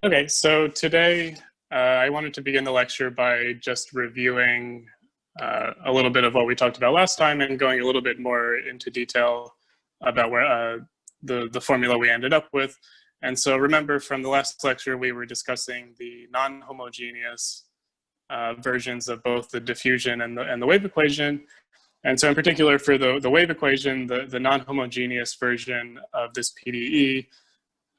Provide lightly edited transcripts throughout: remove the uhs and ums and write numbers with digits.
Okay, so today I wanted to begin the lecture by just reviewing a little bit of what we talked about last time and going a little bit more into detail about where the formula we ended up with. And so remember from the last lecture, we were discussing the non-homogeneous versions of both the diffusion and the wave equation. And so in particular for the wave equation, the non-homogeneous version of this PDE,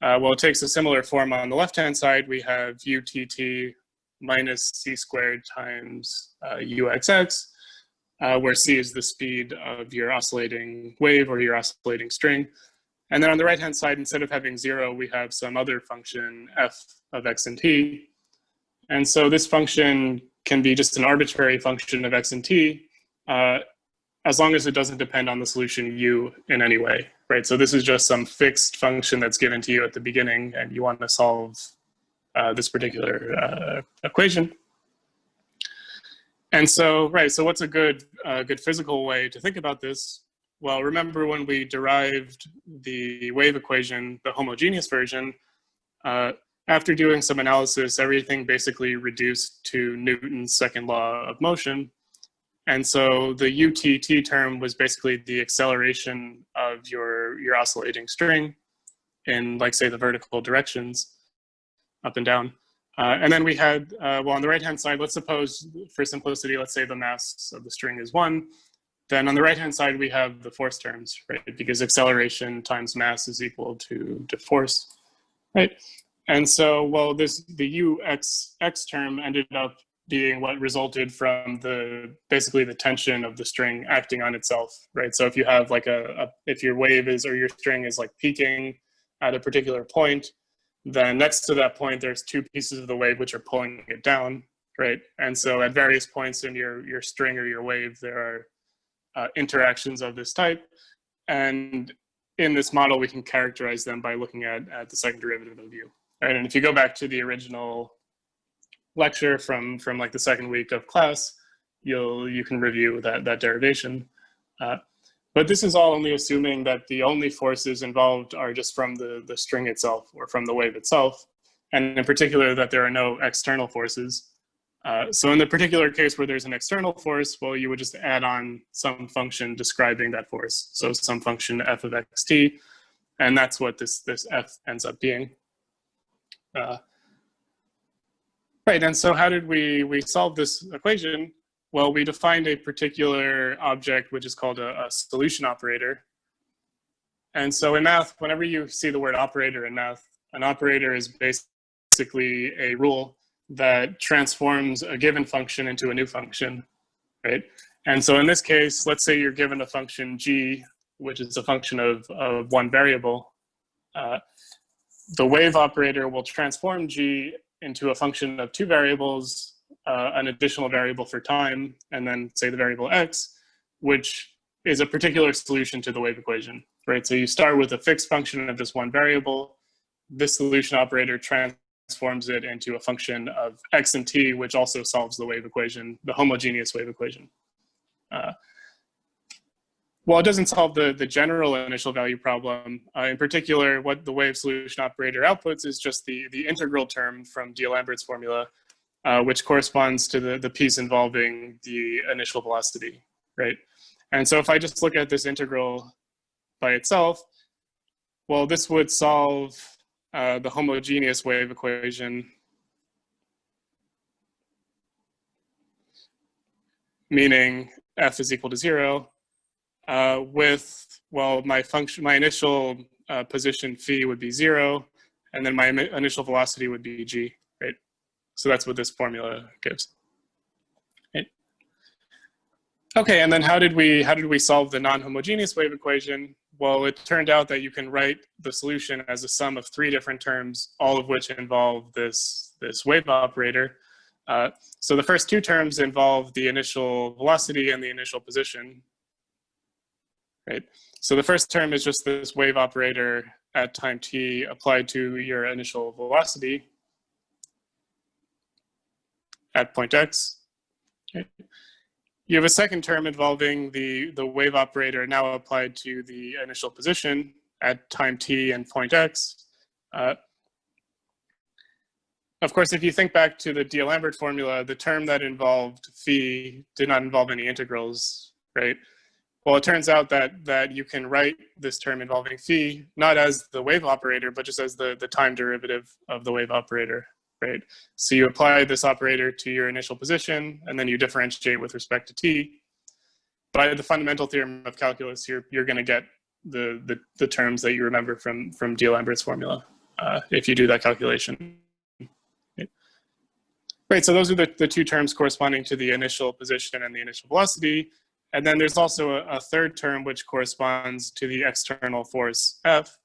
well, it takes a similar form. On the left-hand side, we have UTT minus c squared times UXX, where c is the speed of your oscillating wave or your oscillating string. And then on the right-hand side, instead of having 0, we have some other function f of x and t. And so this function can be just an arbitrary function of x and t, as long as it doesn't depend on the solution u in any way, right? So this is just some fixed function that's given to you at the beginning, and you want to solve this particular equation. And so, right, so what's a good physical way to think about this? Well, remember when we derived the wave equation, the homogeneous version, after doing some analysis, everything basically reduced to Newton's second law of motion. And so the UTT term was basically the acceleration of your oscillating string in, like, say, the vertical directions, up and down. And then we had, well, on the right-hand side, let's suppose, for simplicity, let's say the mass of the string is 1. Then on the right-hand side, we have the force terms, right? Because acceleration times mass is equal to force, right? And so, well, the UXX term ended up being what resulted from basically the tension of the string acting on itself, right? So if you have like if your wave is, or your string is like peaking at a particular point, then next to that point, there's two pieces of the wave which are pulling it down, right? And so at various points in your string or your wave, there are interactions of this type. And in this model, we can characterize them by looking at the second derivative of u, right? And if you go back to the original lecture from like the second week of class, you can review that derivation. But this is all only assuming that the only forces involved are just from the string itself or from the wave itself, and in particular that there are no external forces. So in the particular case where there's an external force, well, you would just add on some function describing that force. So some function f of xt, and that's what this f ends up being. Right, and so how did we solve this equation? Well, we defined a particular object which is called a solution operator. And so in math, whenever you see the word operator in math, an operator is basically a rule that transforms a given function into a new function, right? And so in this case, let's say you're given a function g, which is a function of one variable. The wave operator will transform g into a function of two variables, an additional variable for time, and then say the variable x, which is a particular solution to the wave equation, right? So you start with a fixed function of this one variable. This solution operator transforms it into a function of x and t, which also solves the wave equation, the homogeneous wave equation. Well, it doesn't solve the general initial value problem. In particular, what the wave solution operator outputs is just the integral term from D'Alembert's formula, which corresponds to the piece involving the initial velocity, right? And so if I just look at this integral by itself, well, this would solve the homogeneous wave equation, meaning f is equal to 0. With, well, my initial position phi would be 0, and then my initial velocity would be g, right? So that's what this formula gives. Right? Okay, and then how did we solve the non-homogeneous wave equation? Well, it turned out that you can write the solution as a sum of 3 different terms, all of which involve this wave operator. So the first 2 terms involve the initial velocity and the initial position. Right. So the first term is just this wave operator at time t applied to your initial velocity at point x. Okay. You have a second term involving the wave operator now applied to the initial position at time t and point x. Of course, if you think back to the D'Alembert formula, the term that involved phi did not involve any integrals, right? Well, it turns out that you can write this term involving phi not as the wave operator, but just as the time derivative of the wave operator, right? So you apply this operator to your initial position, and then you differentiate with respect to t. By the fundamental theorem of calculus, you're going to get the terms that you remember from D'Alembert's formula if you do that calculation. Right, so those are the two terms corresponding to the initial position and the initial velocity. And then there's also a third term which corresponds to the external force F.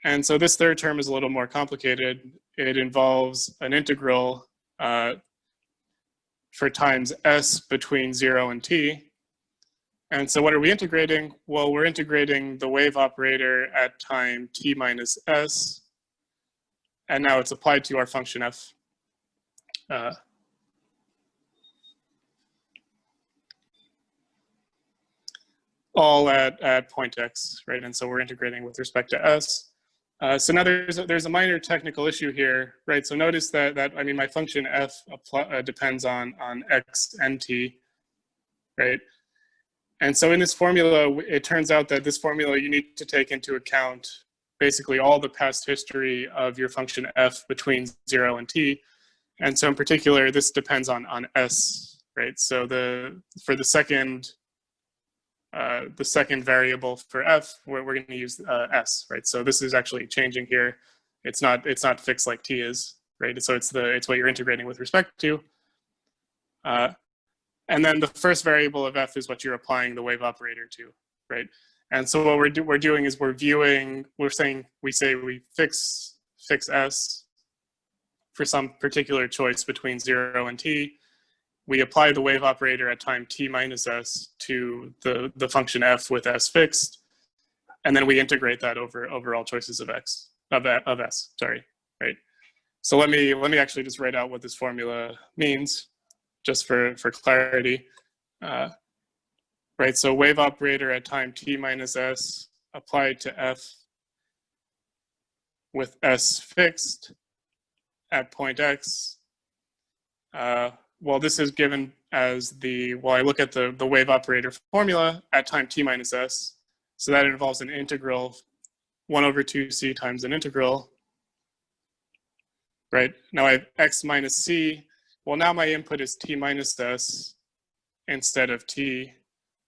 And so this third term is a little more complicated. It involves an integral for times s between 0 and t. And so what are we integrating? Well, we're integrating the wave operator at time t minus s. And now it's applied to our function f. All at point x, right? And so we're integrating with respect to s. So now there's a minor technical issue here, right? So notice that I mean my function f depends on x and t, right? And so in this formula, it turns out that this formula you need to take into account basically all the past history of your function f between 0 and t. And so in particular, this depends on s, right? So for the second variable for f, we're going to use s, right? So this is actually changing here. It's not fixed like t is, right? So it's what you're integrating with respect to. And then the first variable of f is what you're applying the wave operator to, right? And so what we're doing is we say we fix s for some particular choice between 0 and t. We apply the wave operator at time t minus s to the function f with s fixed, and then we integrate that over all choices of s, sorry, right? So let me actually just write out what this formula means, just for clarity, right? So wave operator at time t minus s applied to f with s fixed at point x. Well, this is given as I look at the wave operator formula at time t minus s. So that involves an integral 1 over 2c times an integral, right? Now I have x minus c. Well, now my input is t minus s instead of t.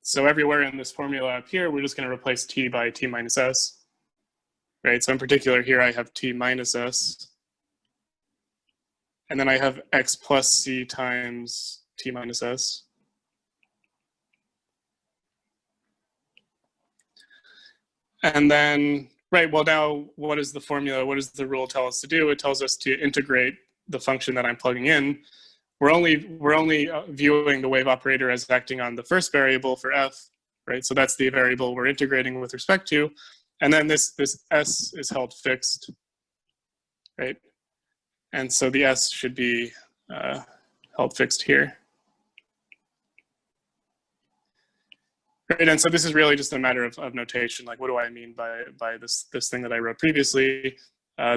So everywhere in this formula up here, we're just going to replace t by t minus s, right? So in particular here, I have t minus s. And then I have x plus c times t minus s. And then, right, well now, what is the formula? What does the rule tell us to do? It tells us to integrate the function that I'm plugging in. We're only viewing the wave operator as acting on the first variable for f, right? So that's the variable we're integrating with respect to. And then this s is held fixed, right? And so the s should be held fixed here. Right, and so this is really just a matter of notation. Like, what do I mean by this thing that I wrote previously?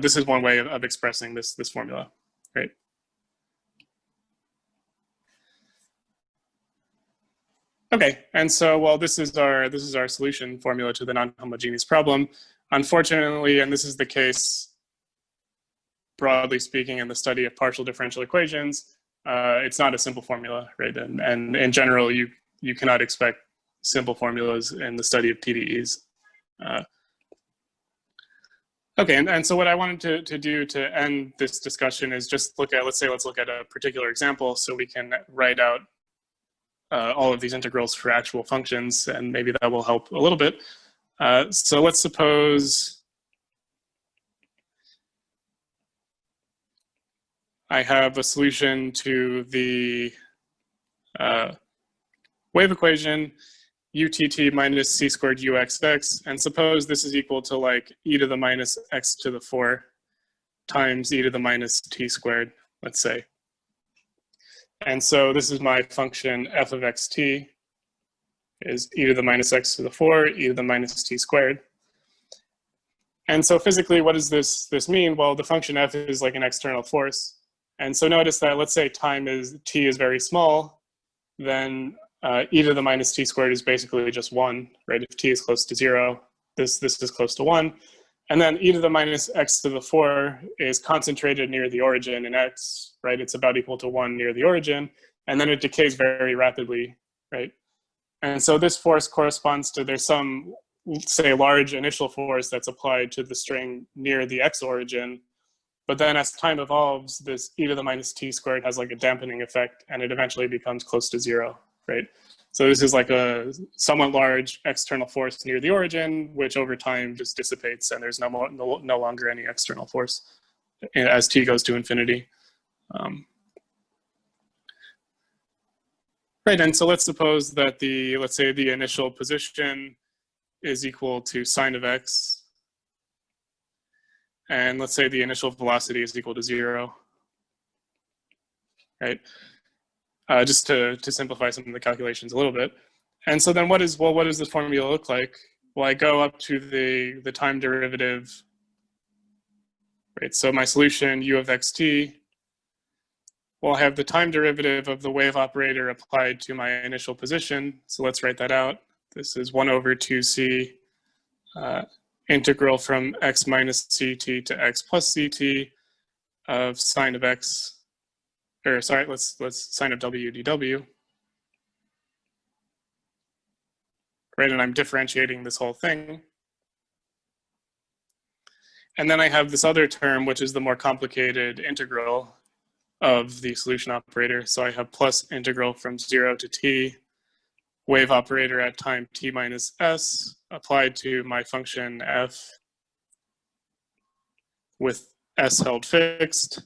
This is one way of expressing this formula, right? Okay, and so well, this is our solution formula to the non-homogeneous problem. Unfortunately, and this is the case broadly speaking in the study of partial differential equations, it's not a simple formula, right? And in general, you cannot expect simple formulas in the study of PDEs. Okay, and so what I wanted to do to end this discussion is just let's look at a particular example so we can write out all of these integrals for actual functions, and maybe that will help a little bit. So let's suppose I have a solution to the wave equation utt minus c squared uxx, and suppose this is equal to like e to the minus x to the 4 times e to the minus t squared, let's say. And so this is my function f of xt is e to the minus x to the 4, e to the minus t squared. And so physically, what does this mean? Well, the function f is like an external force. And so notice that, let's say t is very small, then e to the minus t squared is basically just 1, right? If t is close to 0, this is close to 1. And then e to the minus x to the 4 is concentrated near the origin in x, right? It's about equal to 1 near the origin. And then it decays very rapidly, right? And so this force corresponds to, there's some, say, large initial force that's applied to the string near the x origin. But then as time evolves, this e to the minus t squared has like a dampening effect, and it eventually becomes close to 0, right? So this is like a somewhat large external force near the origin, which over time just dissipates, and there's no longer any external force as t goes to infinity. Right, and so let's suppose that let's say the initial position is equal to sine of x, and let's say the initial velocity is equal to 0, right? Just to simplify some of the calculations a little bit. And so then what does the formula look like? Well, I go up to the time derivative, right? So my solution, u of xt, well, I have the time derivative of the wave operator applied to my initial position. So let's write that out. This is 1 over 2c integral from x minus ct to x plus ct of sine of x, or sorry, let's sine of w dw. Right, and I'm differentiating this whole thing. And then I have this other term, which is the more complicated integral of the solution operator. So I have plus integral from 0 to t, wave operator at time t minus s, applied to my function f with s held fixed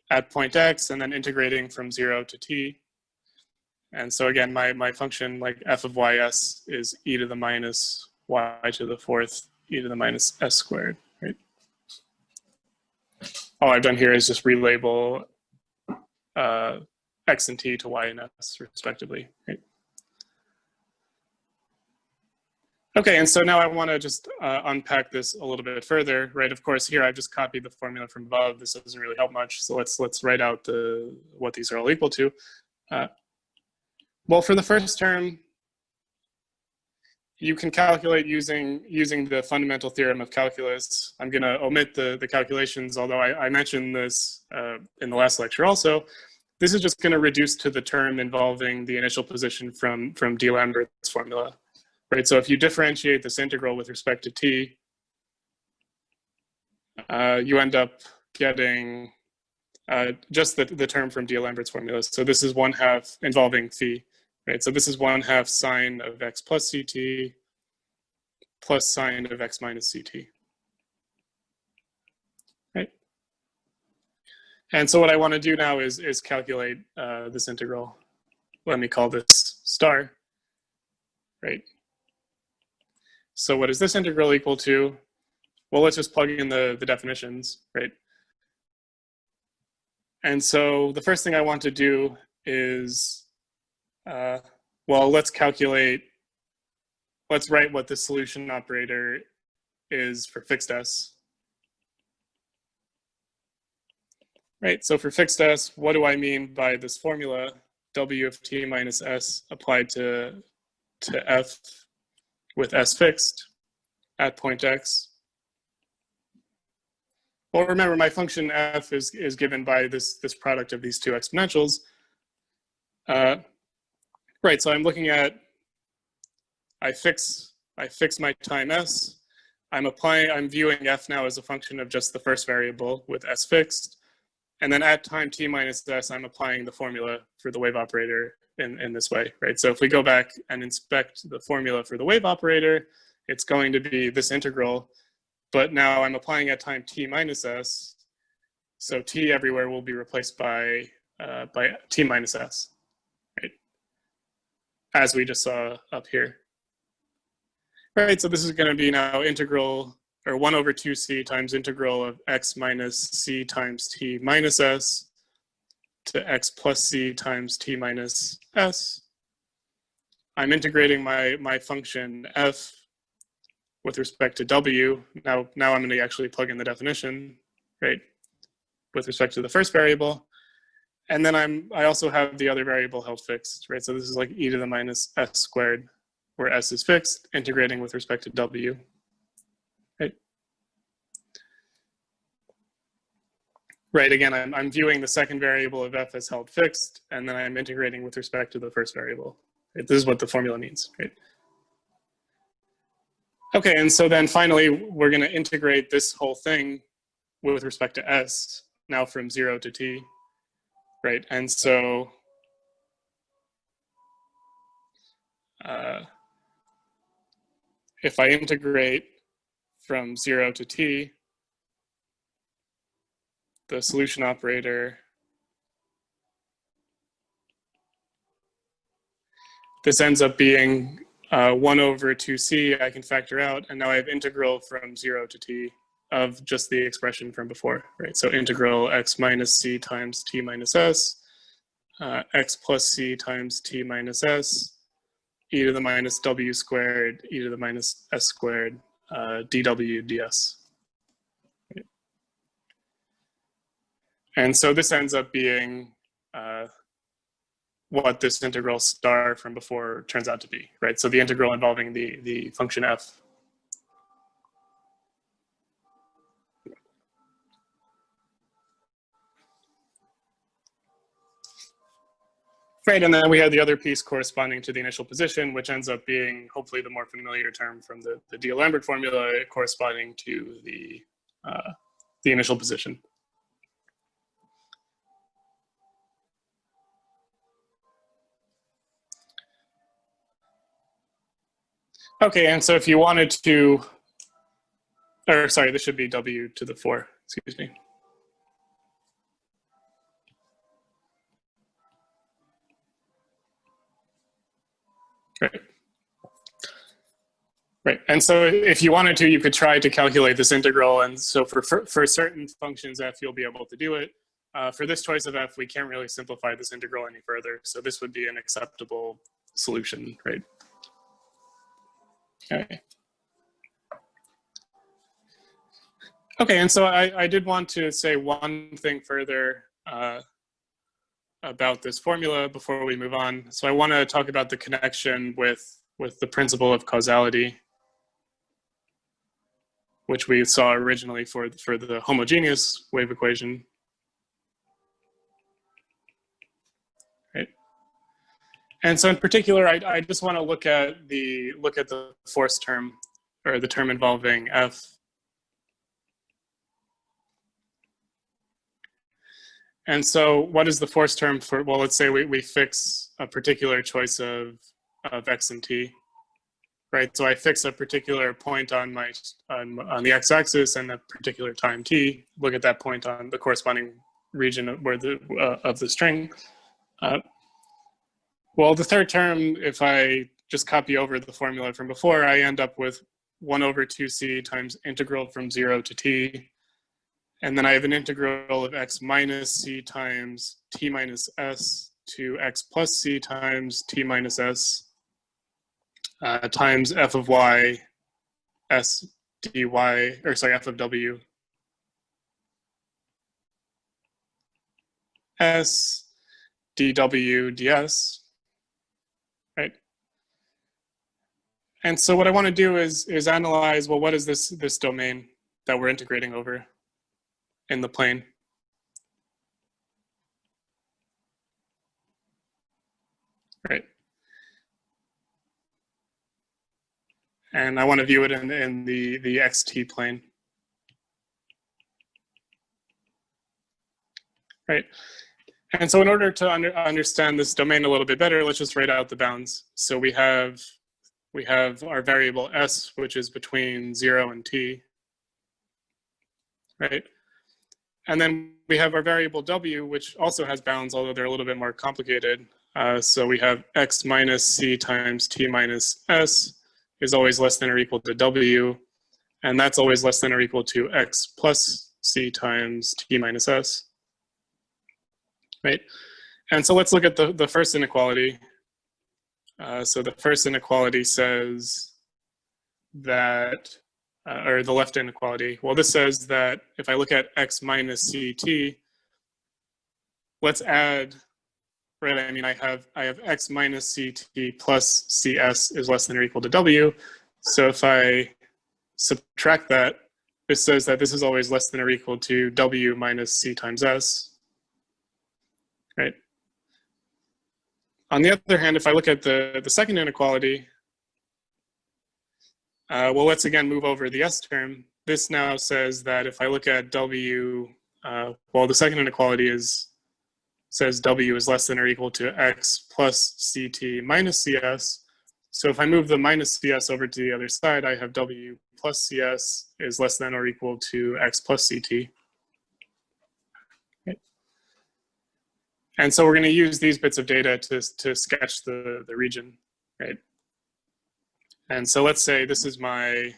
at point x, and then integrating from 0 to t. And so again, my function, like f of ys, is e to the minus y to the 4th e to the minus s squared, right? All I've done here is just relabel x and t to y and s respectively, right? Okay, and so now I want to just unpack this a little bit further, right? Of course, here I've just copied the formula from above. This doesn't really help much, so let's write out what these are all equal to. Well, for the first term, you can calculate using the fundamental theorem of calculus. I'm going to omit the calculations, although I mentioned this in the last lecture also. This is just going to reduce to the term involving the initial position from d'Alembert's formula, right? So if you differentiate this integral with respect to t, you end up getting just the term from d'Alembert's formula. So this is 1/2 involving phi. Right, so this is 1/2 sine of x plus ct plus sine of x minus ct. Right. And so what I want to do now is calculate this integral. Let me call this star. Right. So what is this integral equal to? Well, let's just plug in the definitions, right? And so the first thing I want to do is well, let's write what the solution operator is for fixed s. Right, so for fixed s, what do I mean by this formula? W of t minus s applied to f with s fixed at point x. Well, remember, my function f is given by this product of these two exponentials. Right, so I'm looking at, I fix my time s. I'm viewing f now as a function of just the first variable with s fixed. And then at time t minus s, I'm applying the formula for the wave operator in this way, right? So if we go back and inspect the formula for the wave operator, it's going to be this integral, but now I'm applying at time t minus s. So t everywhere will be replaced by t minus s, right? As we just saw up here. Right, so this is going to be now integral, or 1 over 2c times integral of x minus c times t minus s to x plus c times t minus s. I'm integrating my function f with respect to W. Now I'm going to actually plug in the definition, right, with respect to the first variable. And then I also have the other variable held fixed, right? So this is like e to the minus s squared, where s is fixed, integrating with respect to W, right? Right, again, I'm viewing the second variable of f as held fixed, and then I'm integrating with respect to the first variable. Right? This is what the formula means, right? Okay, and so then finally, we're going to integrate this whole thing with respect to s, now from 0 to t, right? And so if I integrate from 0 to t, the solution operator, this ends up being 1 over 2c, I can factor out, and now I have integral from 0 to t of just the expression from before, right? So integral x minus c times t minus s, x plus c times t minus s, e to the minus w squared, e to the minus s squared, dw ds. Right? And so this ends up being what this integral star from before turns out to be, right? So the integral involving the function f. Right, and then we have the other piece corresponding to the initial position, which ends up being hopefully the more familiar term from the D'Alembert formula corresponding to the initial position. Okay, and so if you wanted to, or sorry, this should be w to the 4, excuse me. Right. Right, and so if you wanted to, you could try to calculate this integral, and so for certain functions f, you'll be able to do it. For this choice of f, we can't really simplify this integral any further, so this would be an acceptable solution, right? Okay. Okay, and so I did want to say one thing further about this formula before we move on. So I want to talk about the connection with the principle of causality, which we saw originally for the homogeneous wave equation. Right. And so in particular, I just want to look at the force term, or the term involving f. And so what is the force term for, well, let's say we fix a particular choice of x and t. Right, so I fix a particular point on on the x-axis and a particular time t. Look at that point on the corresponding region of the string. Well, the third term, if I just copy over the formula from before, I end up with 1 over 2c times integral from 0 to t, and then I have an integral of x minus c times t minus s to x plus c times t minus s. Times f of y s dy, or sorry, f of w s dw ds, right? And so what I want to do is analyze, well, what is this domain that we're integrating over in the plane? Right. And I want to view it in the xt plane. Right. And so in order to understand this domain a little bit better, let's just write out the bounds. So we have our variable s, which is between 0 and t. Right. And then we have our variable w, which also has bounds, although they're a little bit more complicated. So we have x minus c times t minus s is always less than or equal to w, and that's always less than or equal to x plus c times t minus s, right? And so let's look at the first inequality. So the first inequality says that, or the left inequality. Well, this says that if I look at x minus ct, let's add, right? I mean, I have x minus ct plus cs is less than or equal to w. So if I subtract that, this says that this is always less than or equal to w minus c times s, right? On the other hand, if I look at the second inequality, well, let's again move over the s term. This now says that if I look at w, well, the second inequality says w is less than or equal to x plus ct minus cs. So if I move the minus cs over to the other side, I have w plus cs is less than or equal to x plus ct. Okay. And so we're going to use these bits of data to sketch the region, right? And so let's say this is my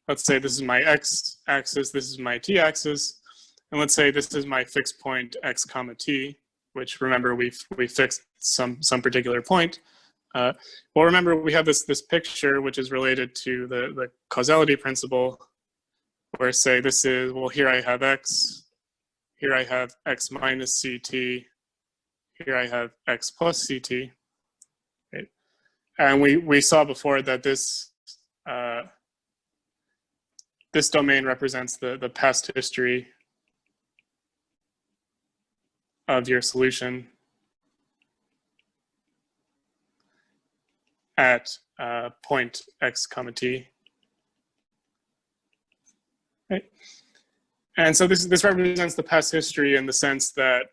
let's say this is my x-axis, this is my t-axis, and let's say this is my fixed point x comma t, which remember we fixed some particular point. Well, remember we have this picture which is related to the causality principle, where say this is, well, here I have x, here I have x minus ct, here I have x plus ct, right? And we saw before that this this domain represents the past history of your solution at point x comma t. Right. And so this represents the past history in the sense that,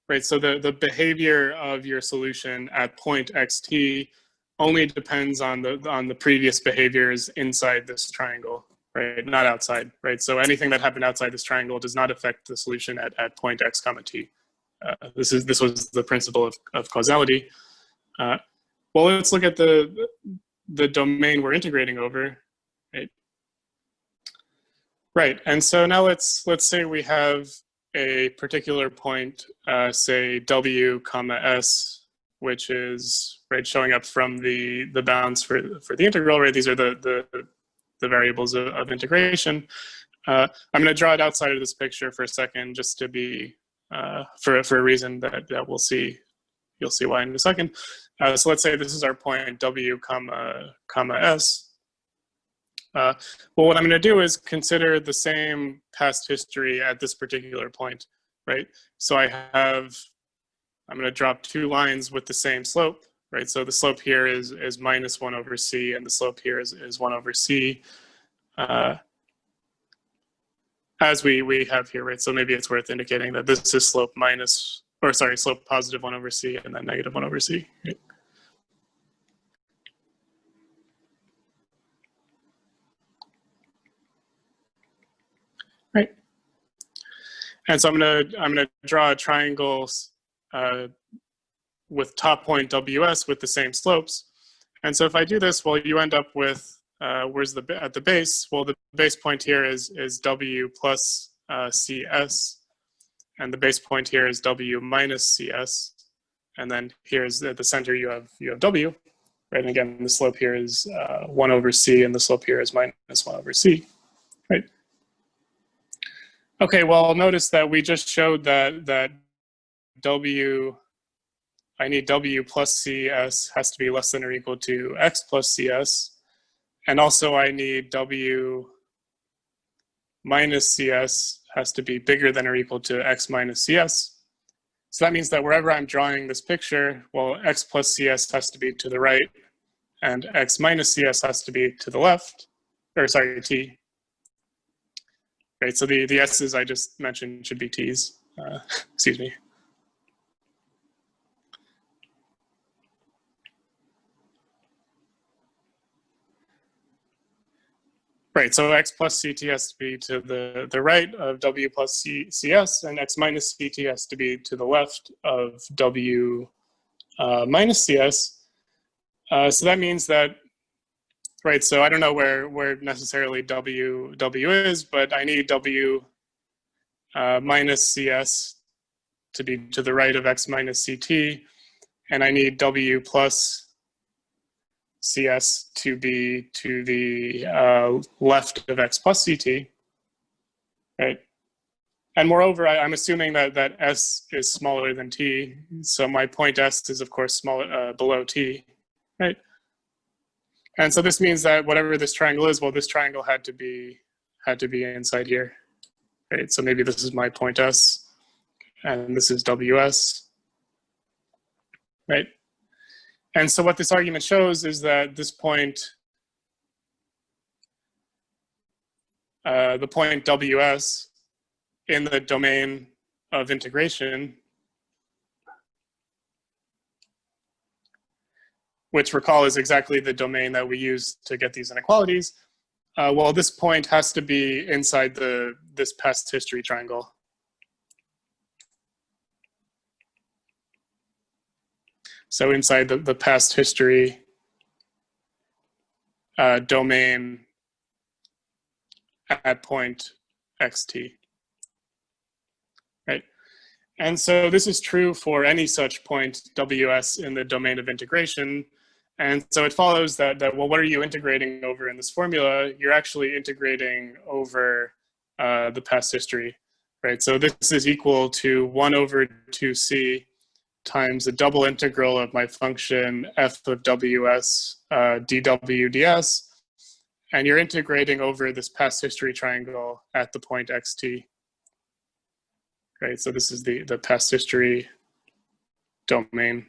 right, so the behavior of your solution at point xt only depends on the previous behaviors inside this triangle, right, not outside, right? So anything that happened outside this triangle does not affect the solution at point x comma t. This was the principle of causality. Well, let's look at the domain we're integrating over, right? Right, and so now let's say we have a particular point, say w comma s, which is, right, showing up from the bounds for the integral, right? These are the variables of integration. I'm going to draw it outside of this picture for a second, just to be for a reason that we'll see. You'll see why in a second. So let's say this is our point w comma s. Well, what I'm going to do is consider the same past history at this particular point, right? So I'm going to drop two lines with the same slope, right? So the slope here is minus 1 over c, and the slope here is 1 over c, as we have here, right? So maybe it's worth indicating that this is slope slope positive 1 over c, and then negative 1 over c, right? Right. And so I'm gonna draw a triangle with top point ws with the same slopes. And so if I do this, well, you end up with where's at the base? Well, the base point here is w plus cs, and the base point here is w minus cs, and then here's at the center you have w, right? And again, the slope here is 1 over c, and the slope here is minus 1 over c, right? Okay, well, notice that we just showed that I need w plus cs has to be less than or equal to x plus cs. And also I need w minus cs has to be bigger than or equal to x minus cs. So that means that wherever I'm drawing this picture, well, x plus cs has to be to the right, and x minus cs has to be to the left, or sorry, t. Right, so the s's I just mentioned should be t's, excuse me. Right, so x plus ct has to be to the right of w plus cs, and x minus ct has to be to the left of w minus cs. So that means that, right, so I don't know where necessarily w is, but I need w minus cs to be to the right of x minus ct, and I need w plus cs to be to the left of x plus ct, right? And moreover, I'm assuming that s is smaller than t, so my point s is of course smaller below t, right? And so this means that whatever this triangle is, well, this triangle had to be inside here, right? So maybe this is my point s, and this is ws, right? And so what this argument shows is that this point, the point ws in the domain of integration, which recall is exactly the domain that we use to get these inequalities, well, this point has to be inside this past history triangle. So inside the past history domain at point xt, right? And so this is true for any such point ws in the domain of integration. And so it follows that well, what are you integrating over in this formula? You're actually integrating over the past history, right? So this is equal to 1 over 2c times the double integral of my function f of ws dw ds, and you're integrating over this past history triangle at the point xt, right? So this is the past history domain.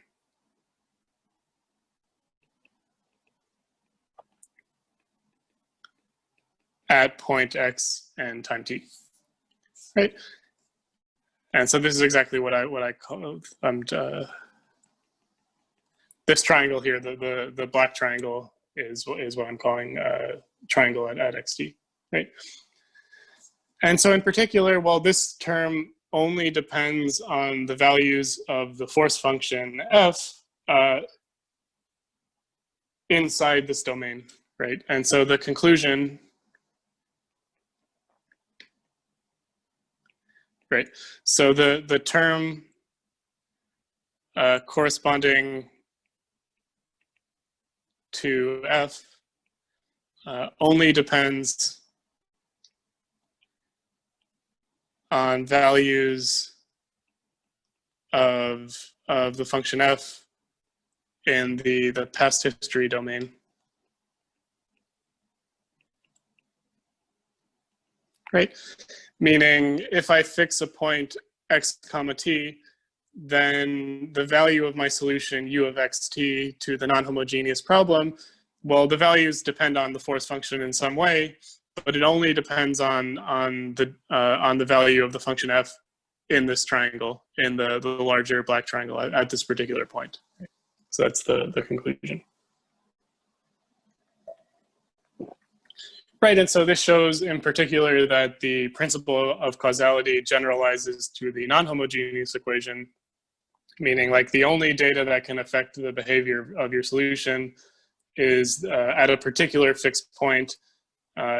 At point x and time t, right? And so this is exactly what I call this triangle here. The black triangle is what I'm calling triangle at xt, right? And so in particular, well, this term only depends on the values of the force function f inside this domain, right? And so the conclusion, right? So the term corresponding to f only depends on values of the function f in the past history domain, right? Meaning if I fix a point x comma t, then the value of my solution u of xt to the non-homogeneous problem, well, the values depend on the force function in some way, but it only depends on the value of the function f in this triangle, in the larger black triangle at this particular point. Right? So that's the conclusion. Right, and so this shows in particular that the principle of causality generalizes to the non-homogeneous equation, meaning like the only data that can affect the behavior of your solution is at a particular fixed point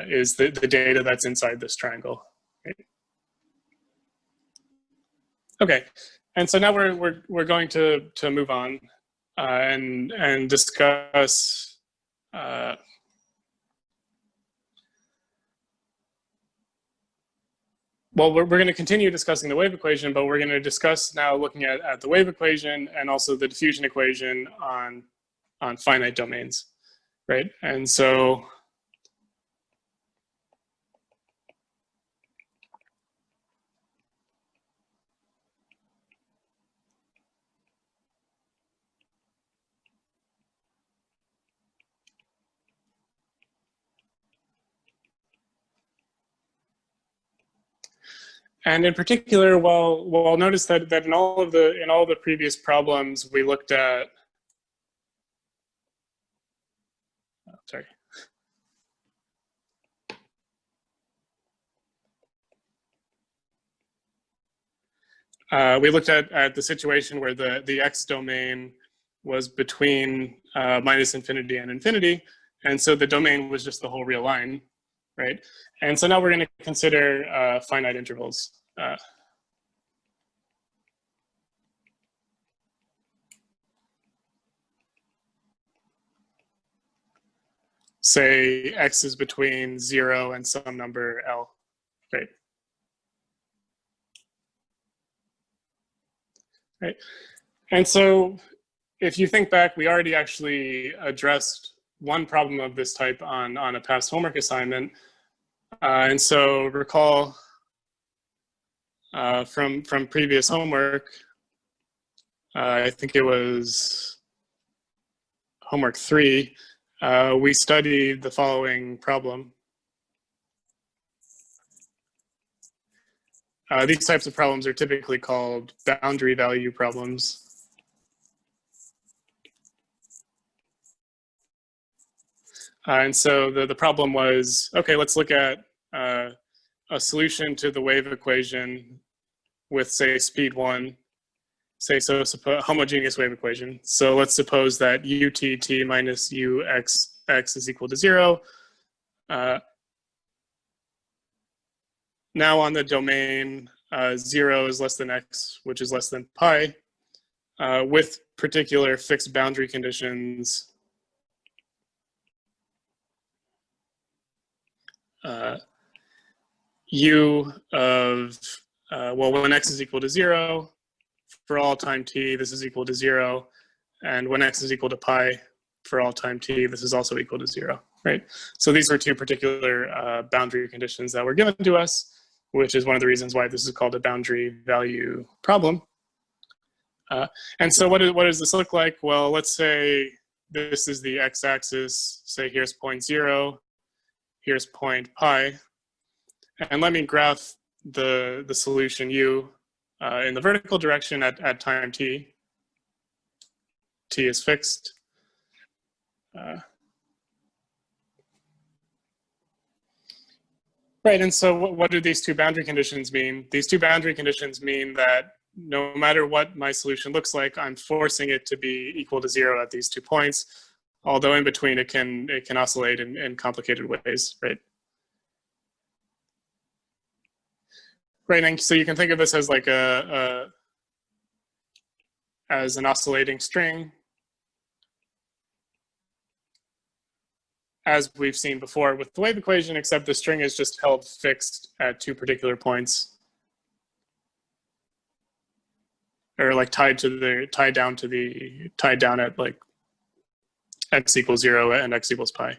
is the data that's inside this triangle. Right? Okay, and so now we're going to move on and discuss well, we're going to continue discussing the wave equation, but we're going to discuss now looking at the wave equation and also the diffusion equation on finite domains, right? And so and in particular, well, notice that in all the previous problems we looked at. Oh, sorry. We looked at the situation where the x domain was between minus infinity and infinity, and so the domain was just the whole real line, right? And so now we're going to consider finite intervals. say x is between 0 and some number L, right? Right. And so if you think back, we already actually addressed one problem of this type on a past homework assignment. And so recall from previous homework, I think it was homework 3, we studied the following problem. These types of problems are typically called boundary value problems. And so the problem was, okay, let's look at a solution to the wave equation with, say, speed 1, say, so homogeneous wave equation. So let's suppose that utt minus uxx is equal to 0. Now on the domain, 0 is less than x, which is less than pi, with particular fixed boundary conditions. U of, well, when x is equal to 0, for all time t, this is equal to 0. And when x is equal to pi, for all time t, this is also equal to 0, right? So these are two particular boundary conditions that were given to us, which is one of the reasons why this is called a boundary value problem. And so what does this look like? Well, let's say this is the x-axis. Say here's point 0, here's point pi. And let me graph the solution u in the vertical direction at time t. T is fixed. Right, and so what do these two boundary conditions mean? These two boundary conditions mean that no matter what my solution looks like, I'm forcing it to be equal to 0 at these 2 points, although in between it can oscillate in complicated ways, right? Right, and so you can think of this as like as an oscillating string, as we've seen before with the wave equation, except the string is just held fixed at 2 particular points, or like tied down at like x equals 0 and x equals pi.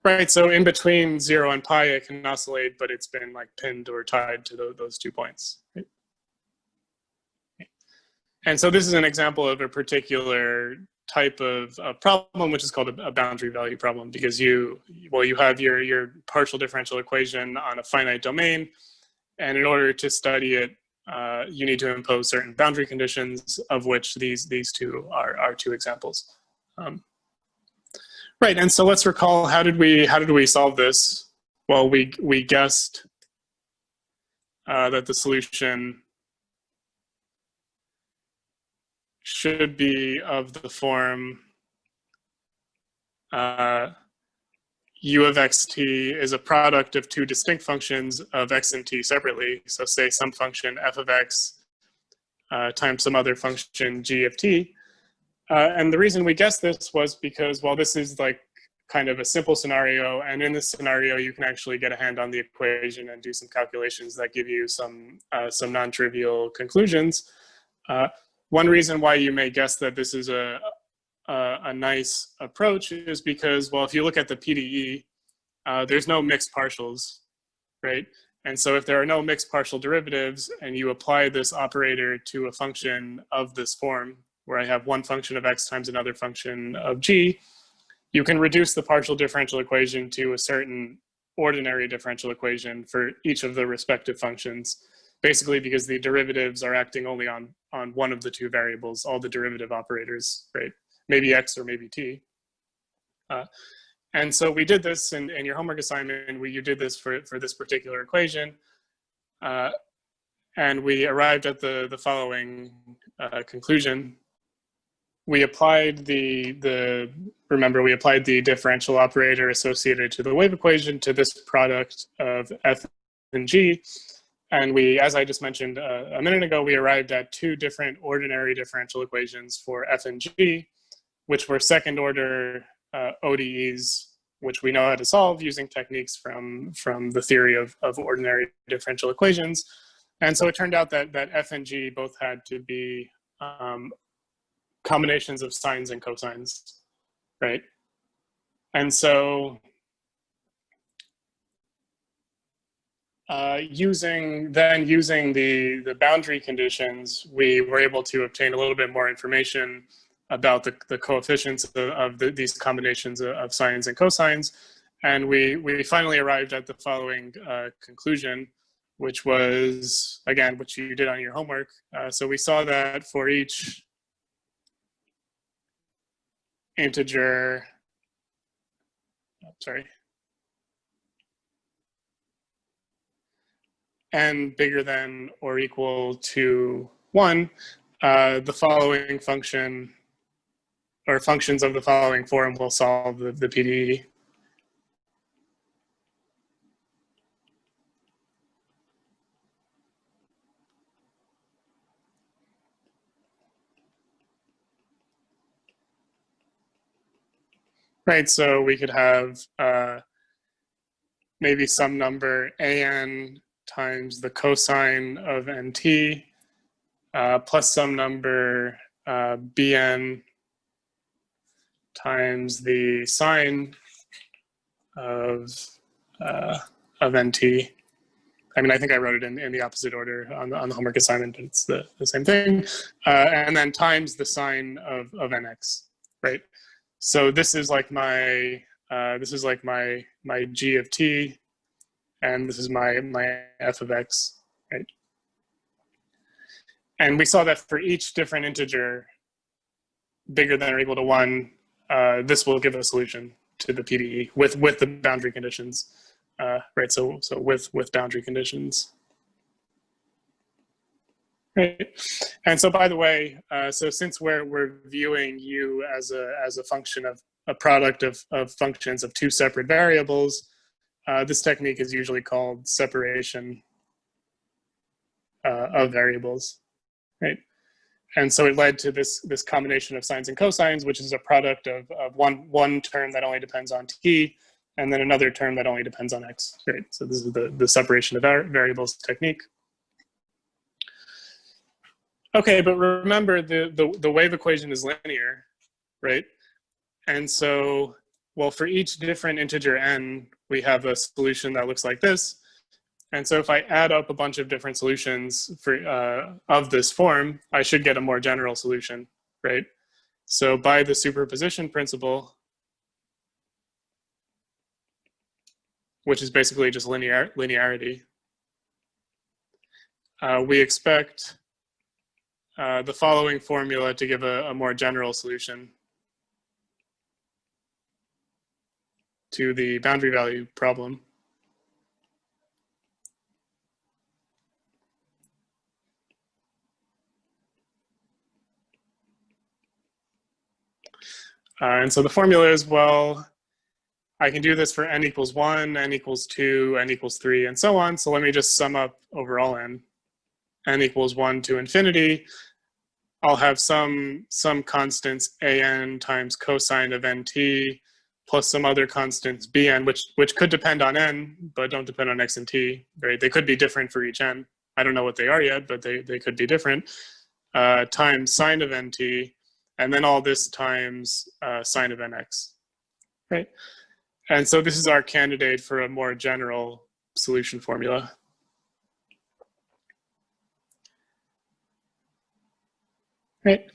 Right, so in between 0 and pi, it can oscillate, but it's been like pinned or tied to those 2 points. Right? And so this is an example of a particular type of problem, which is called a boundary value problem, because you have your partial differential equation on a finite domain, and in order to study it, you need to impose certain boundary conditions, of which these two are 2 examples. Right, and so let's recall, how did we solve this? Well, we guessed that the solution should be of the form u of xt is a product of 2 distinct functions of x and t separately. So say some function f of x times some other function g of t. And the reason we guessed this was because, well, this is like kind of a simple scenario, and in this scenario you can actually get a hand on the equation and do some calculations that give you some non-trivial conclusions. One reason why you may guess that this is a nice approach is because, well, if you look at the PDE, there's no mixed partials, right? And so if there are no mixed partial derivatives and you apply this operator to a function of this form, where I have one function of x times another function of g, you can reduce the partial differential equation to a certain ordinary differential equation for each of the respective functions, basically because the derivatives are acting only on one of the 2 variables, all the derivative operators, right? Maybe x or maybe t. And so we did this in your homework assignment, you did this for this particular equation. And we arrived at the following conclusion. We applied remember, we applied the differential operator associated to the wave equation to this product of f and g. And we, as I just mentioned a minute ago, we arrived at two different ordinary differential equations for f and g, which were second order ODEs, which we know how to solve using techniques from the theory of ordinary differential equations. And so it turned out that f and g both had to be combinations of sines and cosines, right? And so using the boundary conditions, we were able to obtain a little bit more information about the coefficients of these combinations of sines and cosines. And we finally arrived at the following conclusion, which was, again, which you did on your homework. So we saw that for each integer, n bigger than or equal to 1, the following function or functions of the following form will solve the PDE. Right, so we could have maybe some number an times the cosine of nt plus some number bn times the sine of nt. I mean, I think I wrote it in the opposite order on the homework assignment, but it's the same thing. And then times the sine of nx, right? So this is like my g of t, and this is my f of x, right? And we saw that for each different integer bigger than or equal to 1, this will give a solution to the PDE with the boundary conditions, right? So with boundary conditions. Right. And so, by the way, so since we're viewing u as a function of a product of functions of two separate variables, this technique is usually called separation of variables, right? And so it led to this combination of sines and cosines, which is a product of one term that only depends on t, and then another term that only depends on x, right? So this is the separation of variables technique. Okay, but remember the wave equation is linear, right? And so, well, for each different integer n, we have a solution that looks like this. And so if I add up a bunch of different solutions for of this form, I should get a more general solution, right? So by the superposition principle, which is basically just linearity, we expect the following formula to give a more general solution to the boundary value problem. And so the formula is, well, I can do this for n equals 1, n equals 2, n equals 3, and so on. So let me just sum up overall n equals 1 to infinity. I'll have some constants an times cosine of nt plus some other constants bn, which could depend on n, but don't depend on x and t, right? They could be different for each n. I don't know what they are yet, but they could be different, times sine of nt, and then all this times sine of nx, right? And so this is our candidate for a more general solution formula. Right.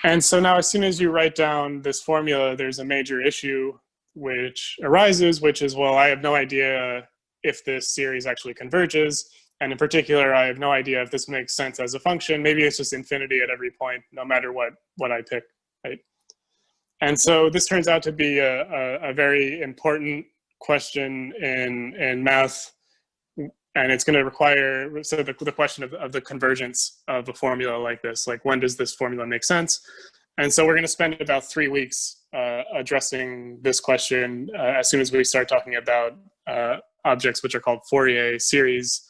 And so now as soon as you write down this formula, there's a major issue which arises, which is, well, I have no idea if this series actually converges. And in particular, I have no idea if this makes sense as a function. Maybe it's just infinity at every point, no matter what I pick, right? And so this turns out to be a very important question in math. And it's going to require, so the question of the convergence of a formula like this, like when does this formula make sense? And so we're going to spend about 3 weeks addressing this question as soon as we start talking about objects which are called Fourier series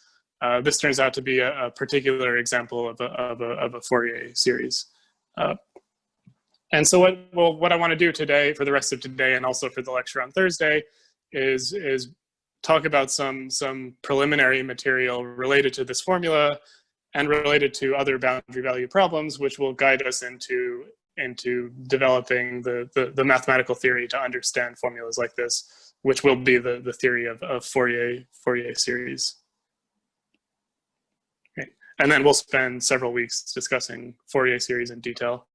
this turns out to be a particular example of a Fourier series. And so what I want to do today, for the rest of today, and also for the lecture on Thursday, is talk about some preliminary material related to this formula and related to other boundary value problems, which will guide us into developing the mathematical theory to understand formulas like this, which will be the theory of Fourier series. Okay. And then we'll spend several weeks discussing Fourier series in detail.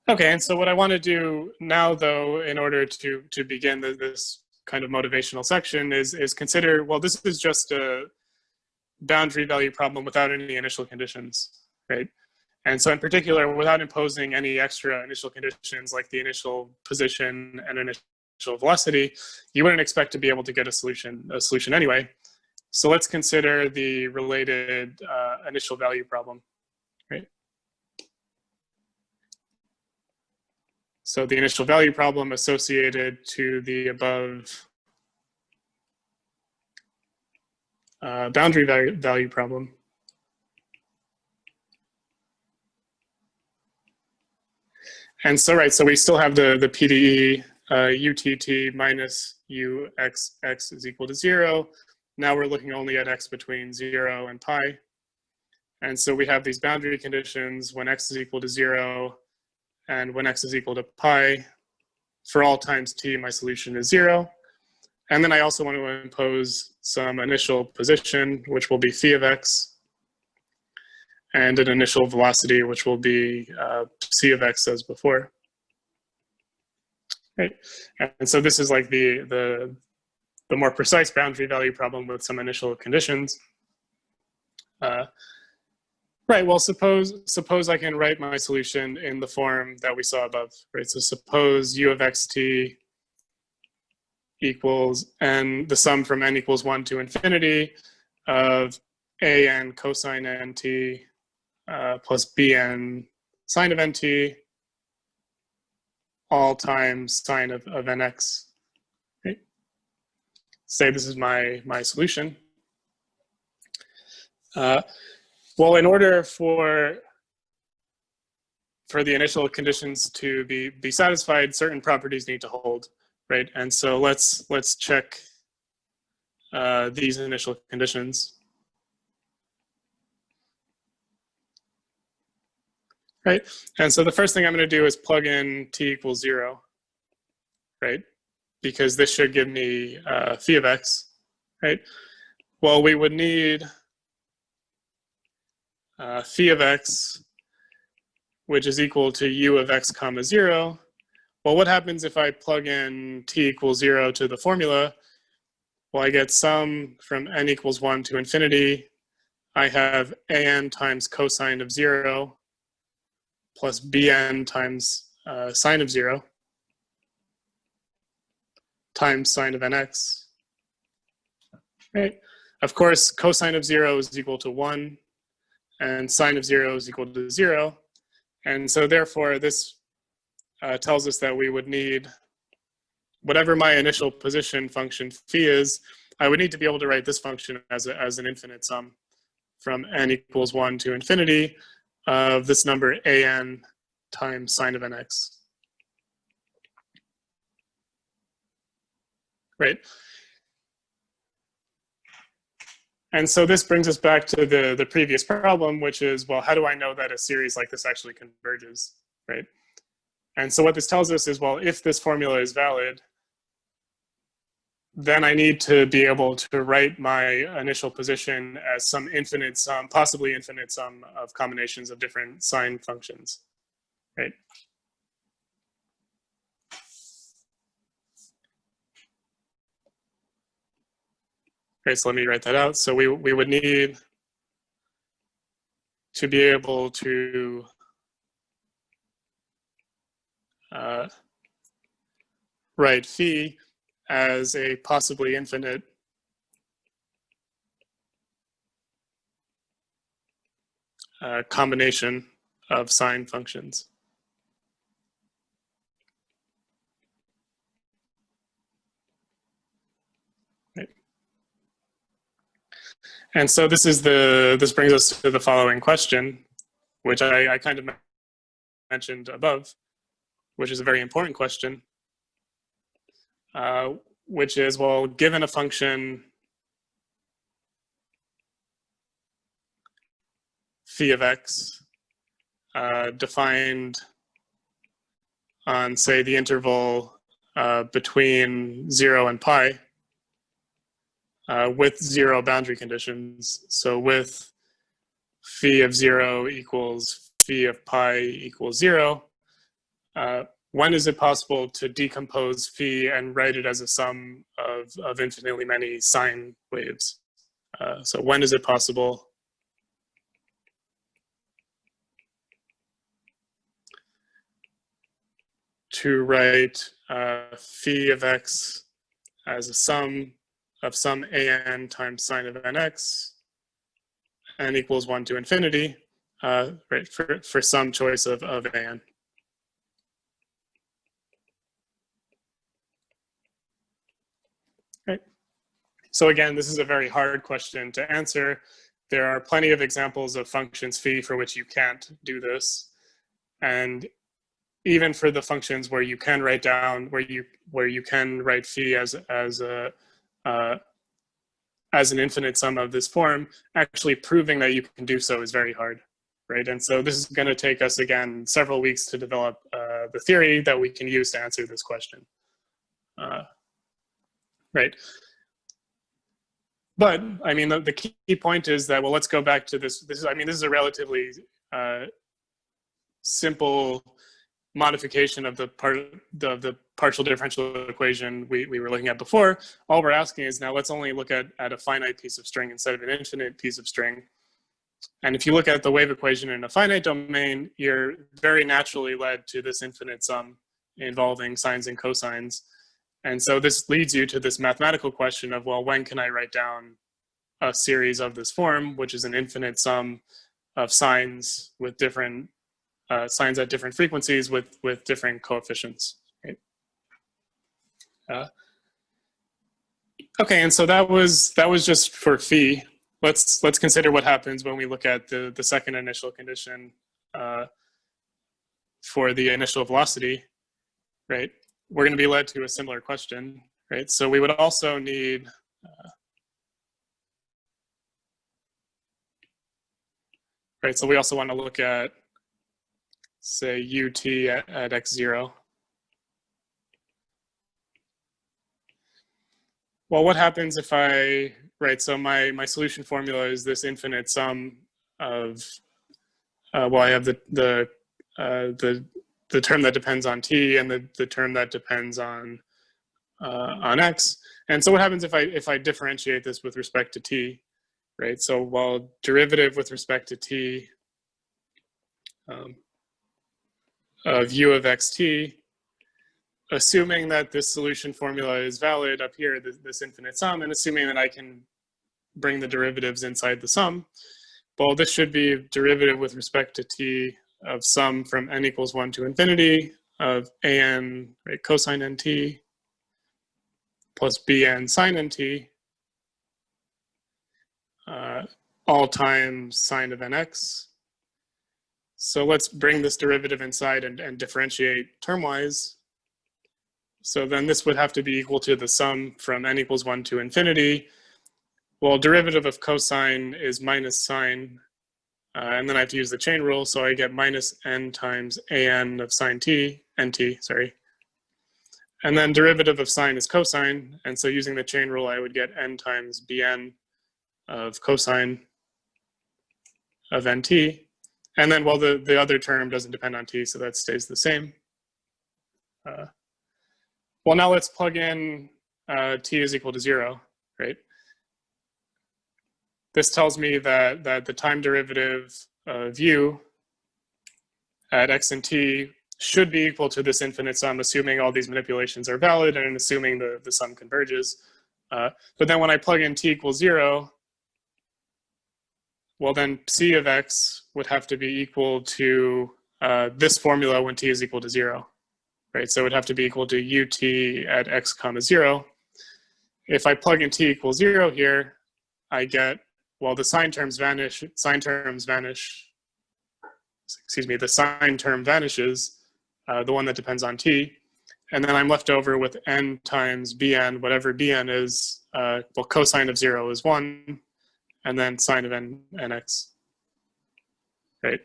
Okay, and so what I want to do now, though, in order to begin this kind of motivational section is consider, well, this is just a boundary value problem without any initial conditions, right? And so in particular, without imposing any extra initial conditions like the initial position and initial velocity, you wouldn't expect to be able to get a solution anyway. So let's consider the related initial value problem, right? So the initial value problem associated to the above boundary value problem. And so, right, so we still have the PDE UTT minus UXX is equal to 0. Now we're looking only at x between 0 and pi. And so we have these boundary conditions when x is equal to 0 and when x is equal to pi. For all times t, my solution is 0. And then I also want to impose some initial position, which will be phi of x, and an initial velocity, which will be c of x as before. Right. And so this is like the more precise boundary value problem with some initial conditions. Right, well, suppose I can write my solution in the form that we saw above, right? So suppose u of xt equals n, the sum from n equals 1 to infinity of an cosine nt plus bn sine of nt all times sine of nx. Right? Say this is my solution. Well, in order for the initial conditions to be satisfied, certain properties need to hold, right? And so let's check these initial conditions. Right, and so the first thing I'm going to do is plug in t equals 0, right? Because this should give me phi of x, right? Well, we would need phi of x, which is equal to u of x comma 0. Well, what happens if I plug in t equals 0 to the formula? Well, I get sum from n equals 1 to infinity. I have an times cosine of 0 plus bn times sine of 0 times sine of nx. Right? Of course, cosine of 0 is equal to 1, and sine of 0 is equal to 0. And so therefore, this tells us that we would need, whatever my initial position function phi is, I would need to be able to write this function as an infinite sum from n equals 1 to infinity of this number an times sine of nx. Right? And so this brings us back to the previous problem, which is, well, how do I know that a series like this actually converges, right? And so what this tells us is, well, if this formula is valid, then I need to be able to write my initial position as some infinite sum, possibly infinite sum of combinations of different sine functions, right? Okay, so let me write that out. So we would need to be able to write phi as a possibly infinite combination of sine functions. And so this brings us to the following question, which I kind of mentioned above, which is a very important question, which is, well, given a function phi of x defined on, say, the interval between 0 and pi, with 0 boundary conditions. So with phi of 0 equals phi of pi equals 0, when is it possible to decompose phi and write it as a sum of infinitely many sine waves? So when is it possible to write phi of x as a sum of some an times sine of nx, n equals 1 to infinity, right, for some choice of an. Right. So again, this is a very hard question to answer. There are plenty of examples of functions phi for which you can't do this. And even for the functions where you can write down, where you can write phi as an infinite sum of this form, actually proving that you can do so is very hard, right? And so this is going to take us, again, several weeks to develop the theory that we can use to answer this question, right? But I mean, the key point is that, well, let's go back to this. This is a relatively simple modification of the partial differential equation we were looking at before. All we're asking is now let's only look at a finite piece of string instead of an infinite piece of string. And if you look at the wave equation in a finite domain, you're very naturally led to this infinite sum involving sines and cosines. And so this leads you to this mathematical question of, well, when can I write down a series of this form, which is an infinite sum of sines with different sines at different frequencies with different coefficients, right? Okay, and so that was just for phi. Let's consider what happens when we look at the second initial condition for the initial velocity, right? We're going to be led to a similar question, right? So we would also need right. So we also want to look at, say, ut at x0. Well, what happens if I, right, so my solution formula is this infinite sum of, well, I have the term that depends on t and the term that depends on x. And so what happens if I differentiate this with respect to t, right? So while derivative with respect to t of u of xt, assuming that this solution formula is valid up here, this infinite sum, and assuming that I can bring the derivatives inside the sum, well, this should be derivative with respect to t of sum from n equals 1 to infinity of an, right, cosine nt plus bn sine nt, all times sine of nx. So let's bring this derivative inside and differentiate termwise. So then this would have to be equal to the sum from n equals 1 to infinity. Well, derivative of cosine is minus sine, and then I have to use the chain rule, so I get minus n times an of sine t, nt, sorry. And then derivative of sine is cosine, and so using the chain rule, I would get n times bn of cosine of nt. And then, well, the other term doesn't depend on t, so that stays the same. Well, now let's plug in t is equal to 0, right? This tells me that the time derivative of u at x and t should be equal to this infinite sum, assuming all these manipulations are valid and assuming the sum converges. But then when I plug in t equals 0, well, then c of x would have to be equal to this formula when t is equal to 0, right? So it would have to be equal to ut at x comma 0. If I plug in t equals 0 here, I get, well, the sine terms vanish, excuse me, the sine term vanishes, the one that depends on t, and then I'm left over with n times bn, whatever bn is, well, cosine of 0 is 1, and then sine of nx, right?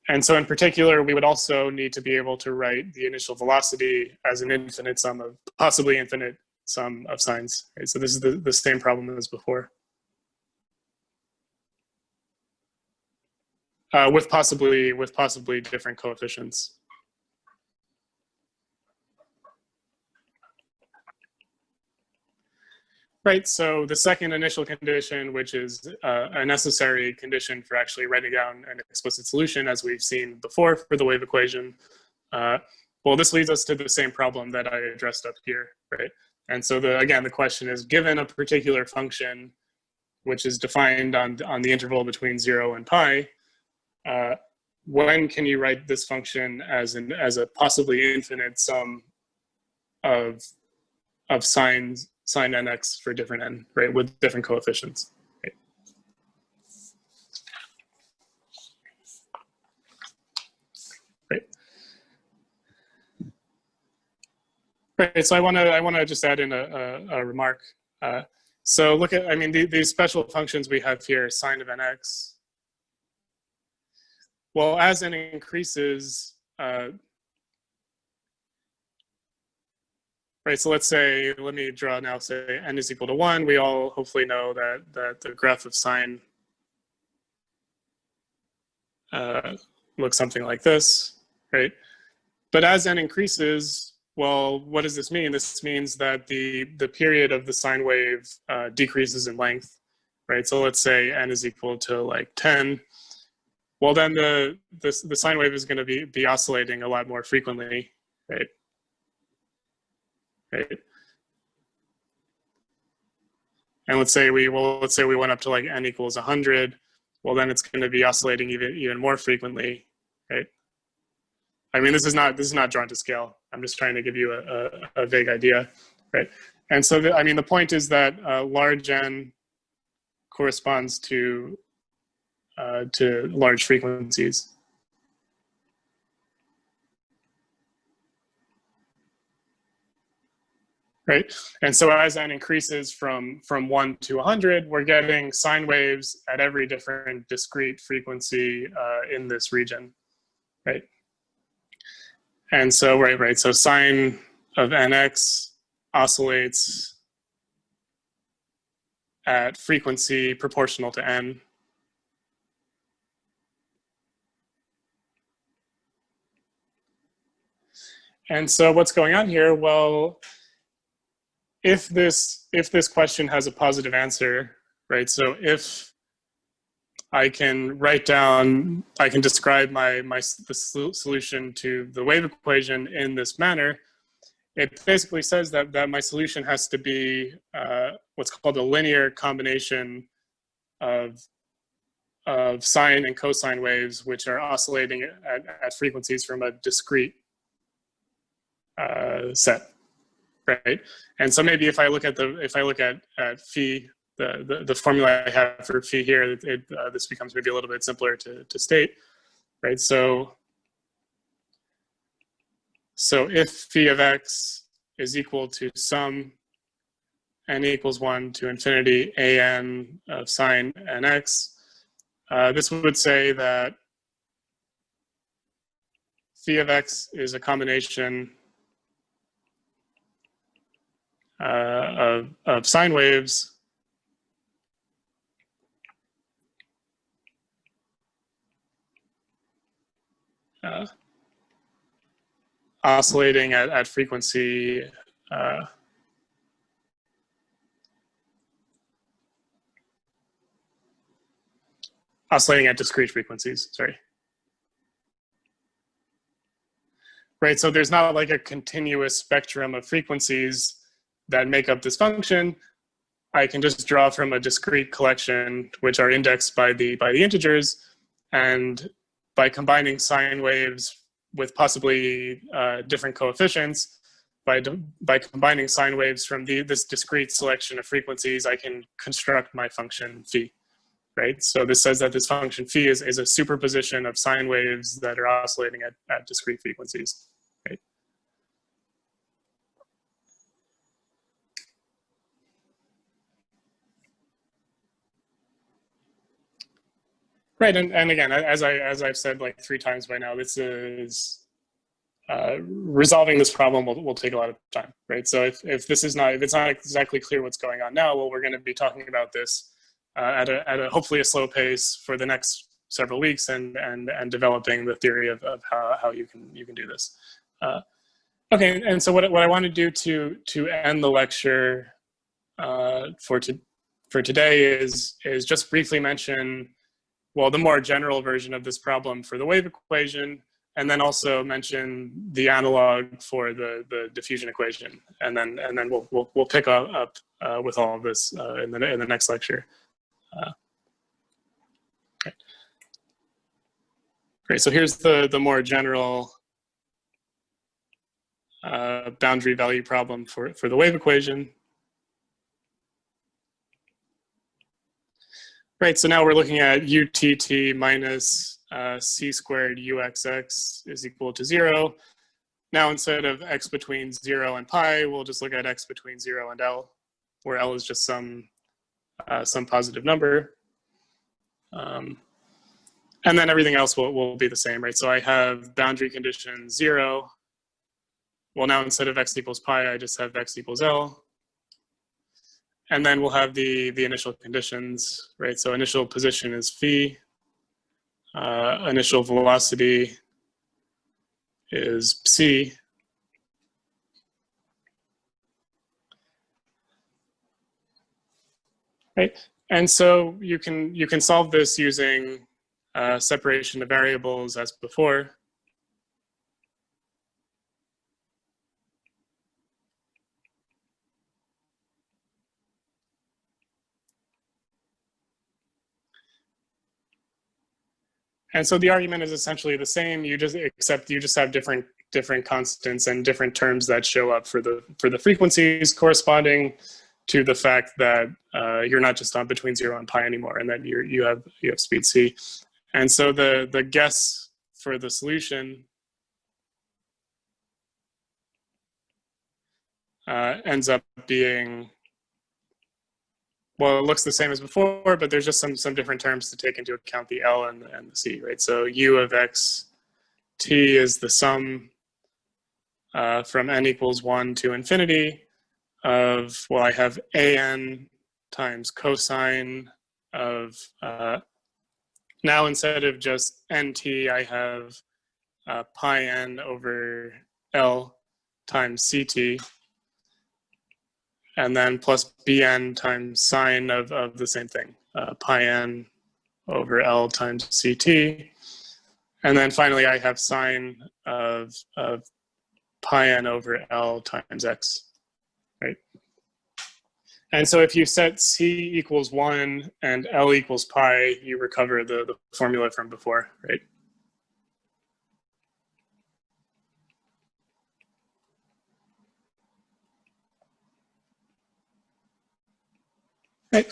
And so in particular, we would also need to be able to write the initial velocity as an infinite sum of, possibly infinite sum of sines, right? So this is the same problem as before. With possibly different coefficients. Right, so the second initial condition, which is a necessary condition for actually writing down an explicit solution, as we've seen before for the wave equation, well, this leads us to the same problem that I addressed up here, right? And so again, the question is, given a particular function, which is defined on the interval between 0 and pi, when can you write this function as a possibly infinite sum of sine nx for different n, right, with different coefficients, right? Right, so I want to just add in a remark. So look at, I mean, these special functions we have here, sine of nx. Well, as n increases, right, so let's say, let me draw now, say n is equal to 1. We all hopefully know that the graph of sine looks something like this, right? But as n increases, well, what does this mean? This means that the period of the sine wave decreases in length, right? So let's say n is equal to like 10. Well, then the sine wave is going to be oscillating a lot more frequently, right? Right. And let's say we went up to like n equals 100. Well, then it's going to be oscillating even more frequently, right? I mean, this is not drawn to scale. I'm just trying to give you a vague idea, right? And so, I mean, the point is that large n corresponds to large frequencies. Right, and so as n increases from 1 to 100, we're getting sine waves at every different discrete frequency in this region, right? And so, right, so sine of nx oscillates at frequency proportional to n. And so what's going on here? Well, if this question has a positive answer, right? So if I can describe the solution to the wave equation in this manner, it basically says that my solution has to be what's called a linear combination of sine and cosine waves, which are oscillating at frequencies from a discrete set. Right, and so maybe if I look at phi, the formula I have for phi here, this becomes maybe a little bit simpler to state, right? So if phi of x is equal to sum n equals 1 to infinity an of sine nx, this would say that phi of x is a combination of sine waves oscillating at frequency oscillating at discrete frequencies, sorry. Right, so there's not like a continuous spectrum of frequencies that make up this function. I can just draw from a discrete collection, which are indexed by the integers, and by combining sine waves with possibly different coefficients, by combining sine waves from this discrete selection of frequencies, I can construct my function phi. right? So this says that this function phi is a superposition of sine waves that are oscillating at discrete frequencies, right? Right, and again, as I've said like 3 times by now, this is resolving this problem will take a lot of time, right? So if it's not exactly clear what's going on now, well, we're going to be talking about this at a hopefully a slow pace for the next several weeks, and developing the theory of how you can do this. Okay, and so what I want to do to end the lecture for today is just briefly mention, well, the more general version of this problem for the wave equation, and then also mention the analog for the diffusion equation, and then we'll pick up with all of this in the next lecture. Okay. Great. So here's the more general boundary value problem for the wave equation. Right. So now we're looking at utt minus c squared uxx is equal to 0. Now instead of x between 0 and pi, we'll just look at x between 0 and L, where L is just some positive number. And then everything else will be the same, right? So I have boundary condition 0. Well, now instead of x equals pi, I just have x equals L. And then we'll have the initial conditions, right? So initial position is phi. Initial velocity is c. Right, and so you can solve this using separation of variables as before. And so the argument is essentially the same. Except you just have different constants and different terms that show up for the frequencies corresponding to the fact that you're not just on between 0 and pi anymore, and that you have speed c. And so the guess for the solution ends up being, well, it looks the same as before, but there's just some different terms to take into account the L and the C, right? So U of x t is the sum from n equals 1 to infinity of, well, I have an times cosine of, now instead of just nt, I have pi n over L times ct, and then plus bn times sine of the same thing, pi n over L times ct. And then finally, I have sine of pi n over L times x, right? And so if you set c equals 1 and L equals pi, you recover the formula from before, right? Right.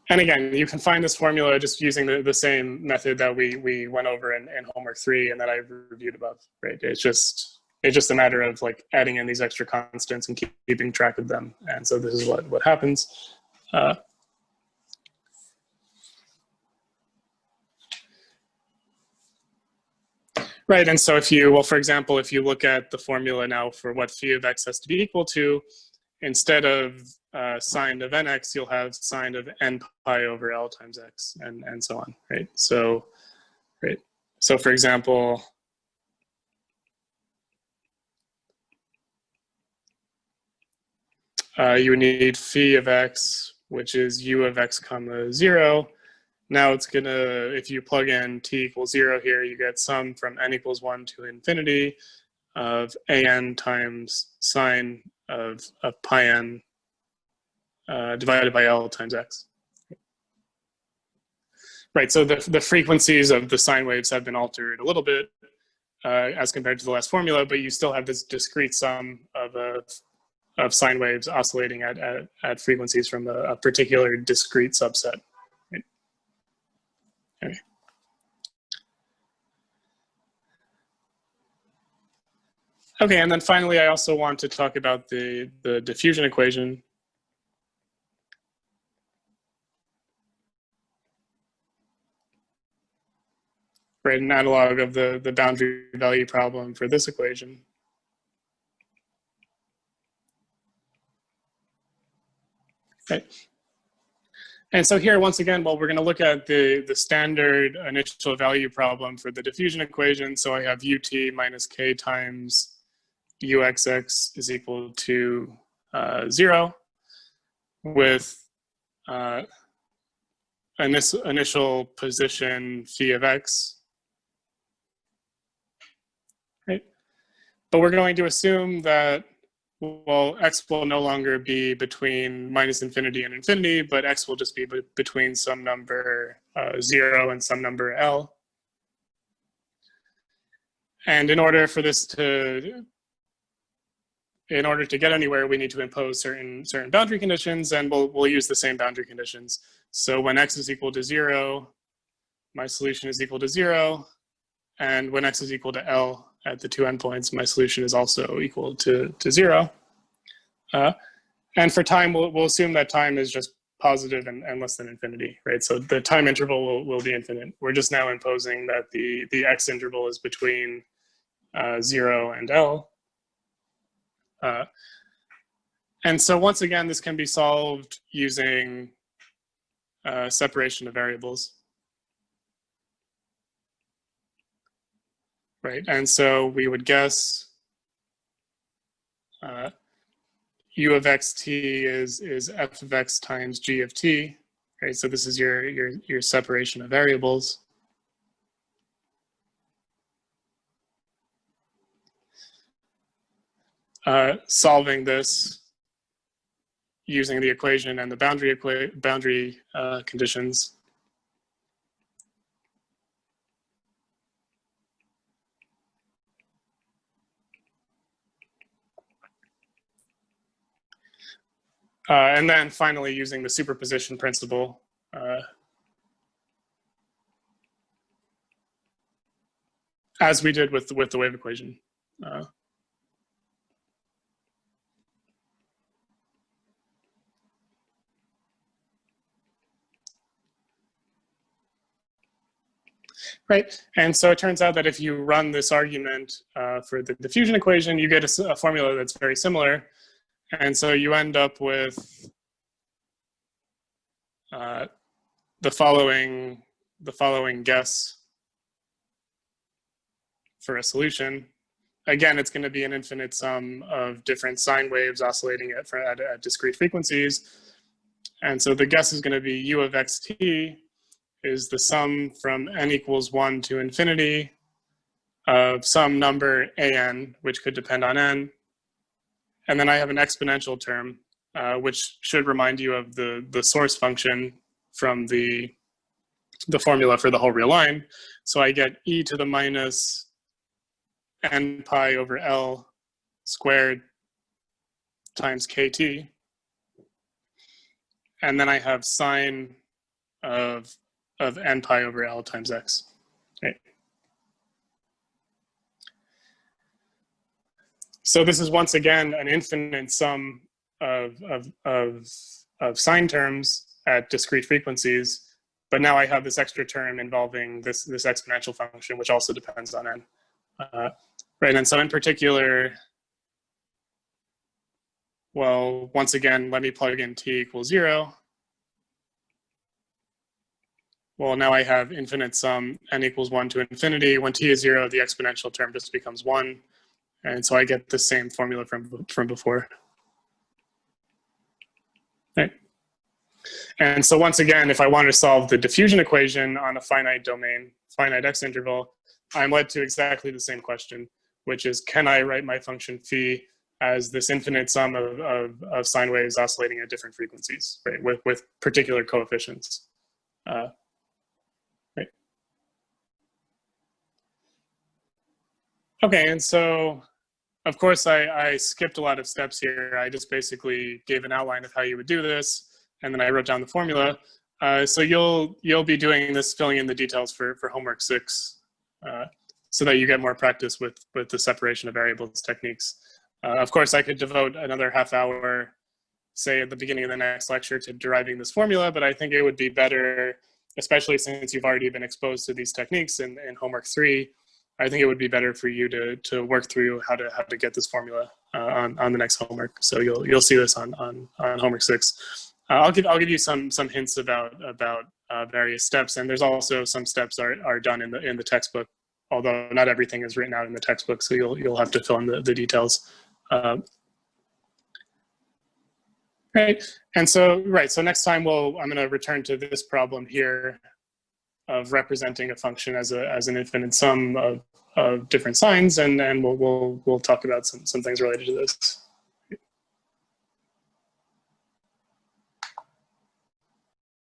And again, you can find this formula just using the same method that we went over in homework 3 and that I reviewed above, right? It's just a matter of like adding in these extra constants and keeping track of them. And so this is what happens. Right, and so for example, if you look at the formula now for what phi of x has to be equal to, instead of sine of nx, you'll have sine of n pi over L times x, and so on, right? So, right. So for example, you would need phi of x, which is u of x comma 0. Now it's gonna, if you plug in t equals 0 here, you get sum from n equals 1 to infinity of an times sine of pi n divided by L times x. Right, so the frequencies of the sine waves have been altered a little bit as compared to the last formula, but you still have this discrete sum of sine waves oscillating at frequencies from a particular discrete subset. Right? Okay, and then finally, I also want to talk about the diffusion equation. Right, an analog of the boundary value problem for this equation. Right. And so here, once again, well, we're going to look at the standard initial value problem for the diffusion equation. So I have ut minus k times uxx is equal to 0 with initial position phi of x. Right? But we're going to assume that, well, x will no longer be between minus infinity and infinity, but x will just be between some number 0 and some number L. And in order to get anywhere, we need to impose certain boundary conditions, and we'll use the same boundary conditions. So when x is equal to 0, my solution is equal to 0. And when x is equal to L at the two endpoints, my solution is also equal to 0. And for time, we'll assume that time is just positive and less than infinity, right? So the time interval will be infinite. We're just now imposing that the x interval is between 0 and L. And so once again, this can be solved using separation of variables. Right, and so we would guess u of xt is f of x times g of t, right? So this is your separation of variables. Solving this using the equation and the boundary conditions. And then finally using the superposition principle. As we did with the wave equation. Right, and so it turns out that if you run this argument for the diffusion equation, you get a formula that's very similar. And so you end up with the following guess for a solution. Again, it's going to be an infinite sum of different sine waves oscillating at discrete frequencies. And so the guess is going to be u of xt is the sum from n equals 1 to infinity of some number an, which could depend on n. And then I have an exponential term, which should remind you of the source function from the formula for the whole real line. So I get e to the minus n pi over L squared times kt. And then I have sine of n pi over L times x, right? So this is once again an infinite sum of sine terms at discrete frequencies, but now I have this extra term involving this exponential function, which also depends on n. Right, and so in particular, well, once again, let me plug in t equals 0. Well, now I have infinite sum n equals 1 to infinity. When t is 0, the exponential term just becomes 1. And so I get the same formula from before. Right. And so once again, if I want to solve the diffusion equation on a finite domain, finite x interval, I'm led to exactly the same question, which is, can I write my function phi as this infinite sum of sine waves oscillating at different frequencies, right, with particular coefficients? Right. Okay, and so, of course, I skipped a lot of steps here. I just basically gave an outline of how you would do this, and then I wrote down the formula. So you'll be doing this, filling in the details for homework 6. so that you get more practice with the separation of variables techniques. Of course, I could devote another half hour, say at the beginning of the next lecture, to deriving this formula, but I think it would be better, especially since you've already been exposed to these techniques in homework 3, I think it would be better for you to work through how to get this formula on the next homework. So you'll see this on homework 6. I'll give you some hints about various steps, and there's also some steps are done in the textbook, although not everything is written out in the textbook, so you'll have to fill in the details. Right, and so next time I'm going to return to this problem here of representing a function as an infinite sum of different signs, and we'll talk about some things related to this.